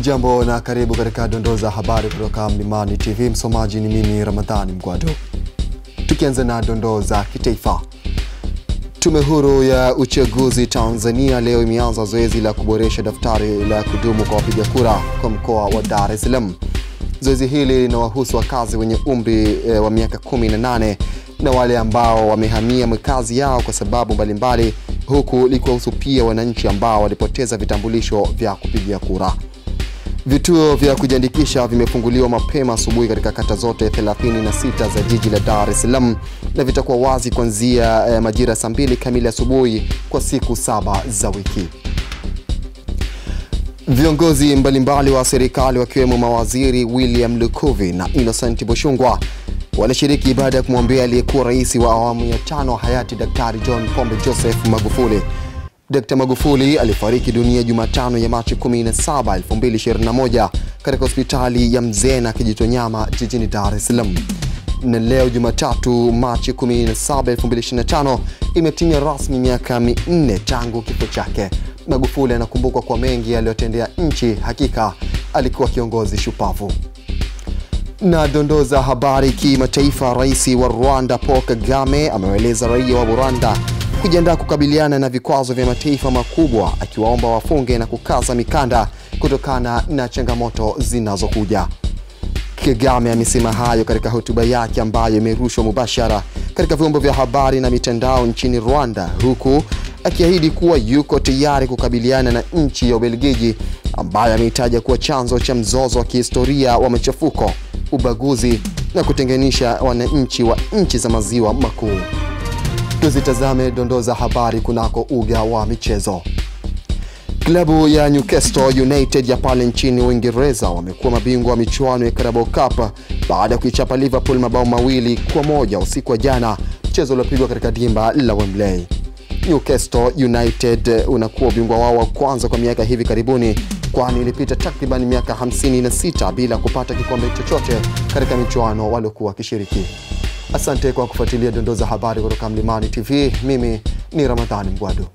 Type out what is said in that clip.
Hujambo na karibu katika dondoo za habari kutoka Mlimani TV. Msomaji ni mimi Ramadhani Mgwado. Tukianza na dondoo za kitaifa. Tume huru ya uchaguzi Tanzania leo imeanza zoezi la kuboresha daftari la kudumu kwa wapiga kura kwa mkoa wa Dar es Salaam. Zoezi hili linawahusu wakazi wenye umri wa miaka 18 na wale ambao wamehamia makazi yao kwa sababu mbalimbali, huku likiwahusu pia wananchi ambao walipoteza vitambulisho vya kupigia kura. Vituo vya kujiandikisha vimefunguliwa mapema asubuhi katika kata zote 36 za jiji la Dar es Salaam na vitakuwa wazi kuanzia majira saa 2 kamili asubuhi kwa siku 7 za wiki. Viongozi mbalimbali wa serikali wakiwemo mawaziri William Lukuvi na Innocent Bushungwa walishiriki ibada ya kumwombea aliyekuwa rais wa awamu ya 5 hayati Daktari John Pombe Joseph Magufuli. Dr. Magufuli alifariki dunia Jumatano ya Machi 17, 2021 katika hospitali ya Mzena Kijitonyama jijini Dar es Salaam. Na leo Jumatatu Machi 17, 2025 imetimia rasmi miaka 4 tangu kifo chake. Magufuli anakumbukwa kwa mengi aliyotendea nchi, hakika alikuwa kiongozi shupavu. Na dondoo za habari kimataifa. Rais wa Rwanda Paul Kagame amewaeleza raia wa Rwanda kujiandaa kukabiliana na vikwazo vya mataifa makubwa, akiwaomba wafunge na kukaza mikanda kutokana na changamoto zinazokuja. Kagame amesema hayo katika hotuba yake ambayo imerushwa mubashara katika vyombo vya habari na mitandao nchini Rwanda, huku akiahidi kuwa yuko tayari kukabiliana na nchi ya Ubelgiji ambayo ameitaja kuwa chanzo cha mzozo wa kihistoria wa machafuko, ubaguzi na kutenganisha wananchi wa nchi za maziwa makuu. Tuzitazame dondoo za habari kunako uga wa michezo. Klabu ya Newcastle United ya pale nchini Uingereza wamekuwa mabingwa wa michuano ya Carabao Cup baada ya kuichapa Liverpool mabao 2-1 usiku wa jana, mchezo uliopigwa katika dimba la Wembley. Newcastle United unakuwa ubingwa wao wa kwanza kwa miaka hivi karibuni, kwani ilipita takriban miaka 56 bila kupata kikombe chochote katika michuano waliokuwa wakishiriki. Asante kwa kufuatilia dondoo za habari kutoka Mlimani TV. Mimi ni Ramadhani Mgwado.